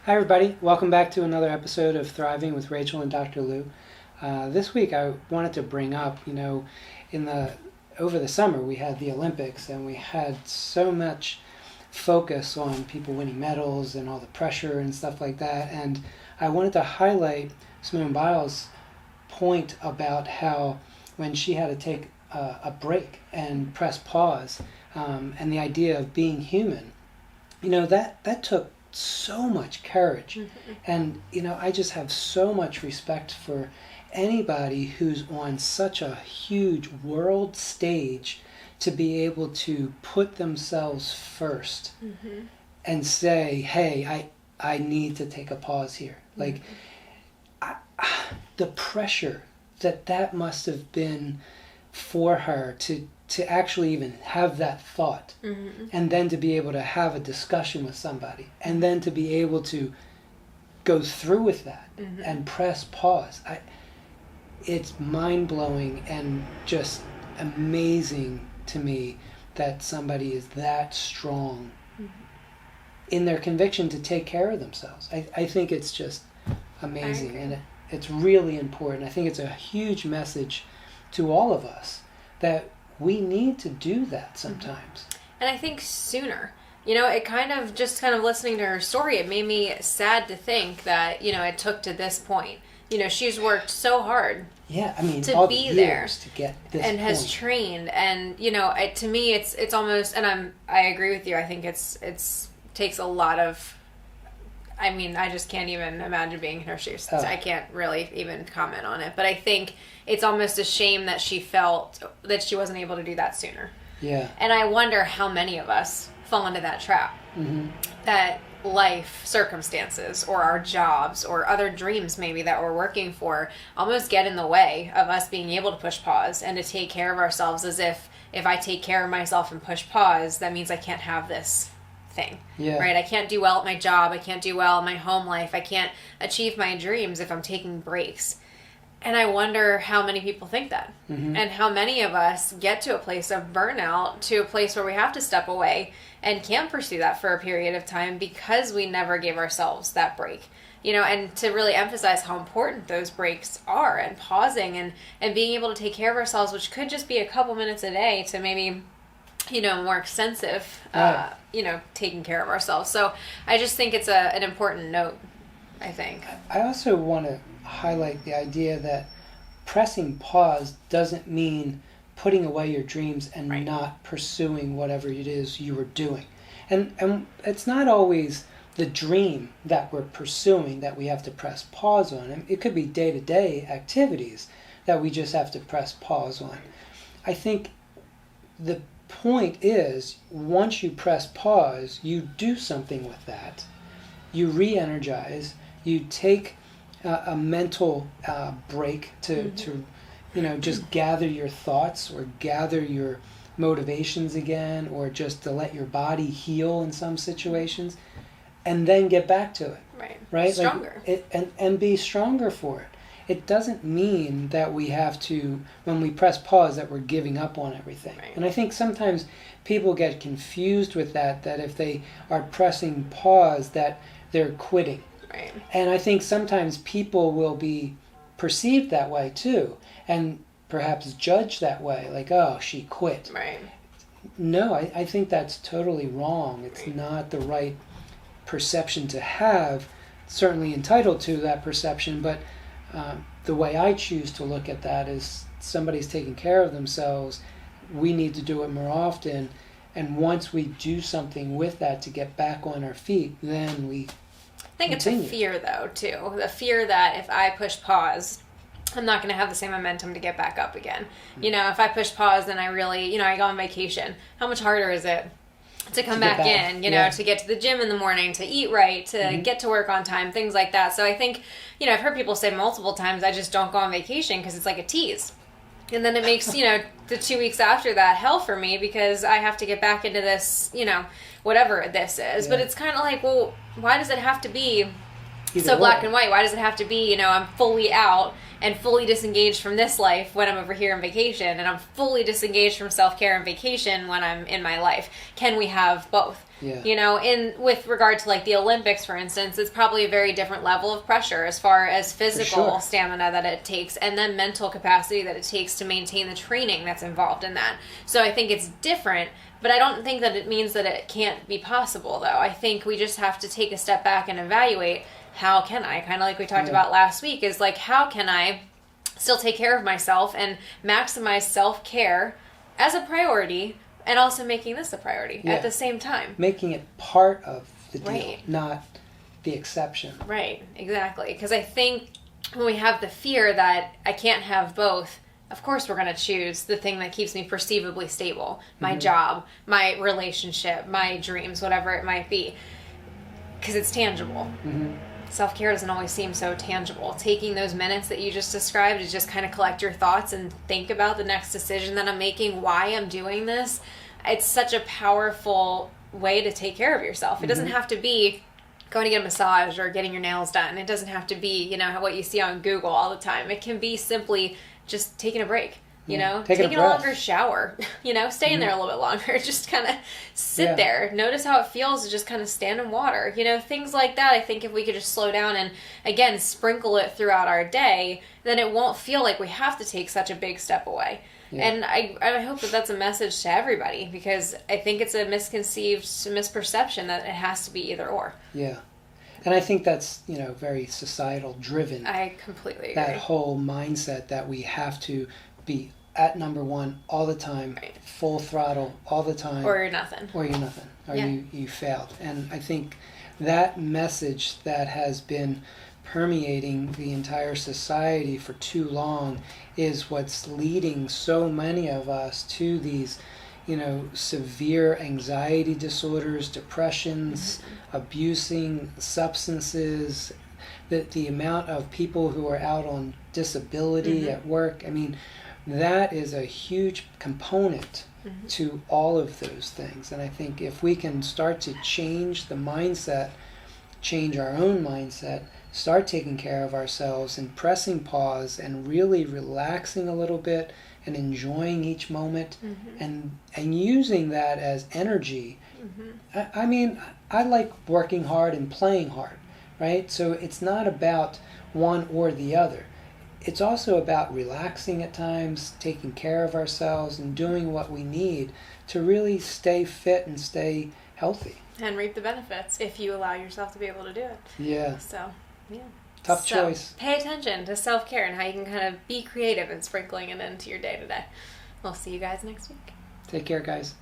Hi everybody, welcome back to another episode of Thriving with Rachael and Dr. Lou. This week I wanted to bring up, over the summer we had the Olympics and we had so much focus on people winning medals and all the pressure and stuff like that, and I wanted to highlight Simone Biles' point about how when she had to take a break and press pause, and the idea of being human, that took so much courage. Mm-hmm. And I just have so much respect for anybody who's on such a huge world stage to be able to put themselves first Mm-hmm. and say, hey, I need to take a pause here. Mm-hmm. The pressure that must have been for her to actually even have that thought, Mm-hmm. and then to be able to have a discussion with somebody, and then to be able to go through with that, Mm-hmm. and press pause. It's mind-blowing and just amazing to me that somebody is that strong Mm-hmm. in their conviction to take care of themselves. I think it's just amazing, and it's really important. I think it's a huge message to all of us that we need to do that sometimes. And I think sooner. It kind of listening to her story, it made me sad to think that, it took to this point. She's worked so hard. Yeah, I mean, to all be the there years to get this and point. has trained, and to me it's almost, and I agree with you. I think it's takes a lot of. I mean, I just can't even imagine being in her shoes. Oh. I can't really even comment on it. But I think it's almost a shame that she felt that she wasn't able to do that sooner. Yeah. And I wonder how many of us fall into that trap. Mm-hmm. That life circumstances or our jobs or other dreams maybe that we're working for almost get in the way of us being able to push pause and to take care of ourselves, as if I take care of myself and push pause, that means I can't have this thing. Yeah. Right? I can't do well at my job. I can't do well in my home life. I can't achieve my dreams if I'm taking breaks. And I wonder how many people think that. Mm-hmm. And how many of us get to a place of burnout, to a place where we have to step away and can't pursue that for a period of time because we never gave ourselves that break. And to really emphasize how important those breaks are, and pausing and being able to take care of ourselves, which could just be a couple minutes a day, to maybe more extensive, Right. Taking care of ourselves. So I just think it's an important note, I think. I also want to highlight the idea that pressing pause doesn't mean putting away your dreams and Right. not pursuing whatever it is you were doing. And it's not always the dream that we're pursuing that we have to press pause on. And it could be day-to-day activities that we just have to press pause on. I think the point is, once you press pause, you do something with that. You re-energize, you take a mental break to just gather your thoughts or gather your motivations again, or just to let your body heal in some situations, and then get back to it. Right? Stronger. And be stronger for it. It doesn't mean that we have to, when we press pause, that we're giving up on everything. Right. And I think sometimes people get confused with that if they are pressing pause, that they're quitting. Right. And I think sometimes people will be perceived that way too, and perhaps judged that way, like, oh, she quit. Right. No, I think that's totally wrong. It's Right. not the right perception to have. Certainly entitled to that perception, but the way I choose to look at that is, somebody's taking care of themselves. We need to do it more often. And once we do something with that to get back on our feet, then we I think continue. It's a fear, though, too. The fear that if I push pause, I'm not going to have the same momentum to get back up again. If I push pause, then I really, I go on vacation. How much harder is it to come back in, yeah. to get to the gym in the morning, to eat right, to Mm-hmm. get to work on time, things like that. So I think, I've heard people say multiple times, I just don't go on vacation because it's like a tease. And then it makes, the 2 weeks after that hell for me, because I have to get back into this, whatever this is. Yeah. But it's kind of like, well, why does it have to be so black and white. Why does it have to be, I'm fully out and fully disengaged from this life when I'm over here on vacation, and I'm fully disengaged from self-care and vacation when I'm in my life? Can we have both? Yeah. With regard to like the Olympics, for instance, it's probably a very different level of pressure as far as physical stamina that it takes, and then mental capacity that it takes to maintain the training that's involved in that. So I think it's different, but I don't think that it means that it can't be possible, though. I think we just have to take a step back and evaluate, how can I, kind of like we talked about last week, is like, how can I still take care of myself and maximize self-care as a priority, and also making this a priority at the same time. Making it part of the deal, not the exception. Right, exactly. Because I think when we have the fear that I can't have both, of course we're going to choose the thing that keeps me perceivably stable. My job, my relationship, my dreams, whatever it might be. Because it's tangible. Self-care doesn't always seem so tangible. Taking those minutes that you just described to just kind of collect your thoughts and think about the next decision that I'm making, why I'm doing this, it's such a powerful way to take care of yourself. It doesn't have to be going to get a massage or getting your nails done. It doesn't have to be, what you see on Google all the time. It can be simply just taking a break. Taking a longer shower, stay in there a little bit longer, just kind of sit there, notice how it feels to just kind of stand in water, things like that. I think if we could just slow down and, again, sprinkle it throughout our day, then it won't feel like we have to take such a big step away. And I hope that that's a message to everybody, because I think it's a misperception that it has to be either or. Yeah. And I think that's, very societal driven. I completely agree. That whole mindset that we have to be at number one all the time, full throttle all the time. Or you're nothing. Or you failed. And I think that message that has been permeating the entire society for too long is what's leading so many of us to these, severe anxiety disorders, depressions, abusing substances, the amount of people who are out on disability at work. I mean, that is a huge component to all of those things. And I think if we can start to change the mindset, change our own mindset, start taking care of ourselves and pressing pause and really relaxing a little bit and enjoying each moment and using that as energy. I mean, I like working hard and playing hard, right? So it's not about one or the other. It's also about relaxing at times, taking care of ourselves, and doing what we need to really stay fit and stay healthy. And reap the benefits if you allow yourself to be able to do it. Yeah. So, yeah. Tough choice. Pay attention to self-care and how you can kind of be creative in sprinkling it into your day-to-day. We'll see you guys next week. Take care, guys.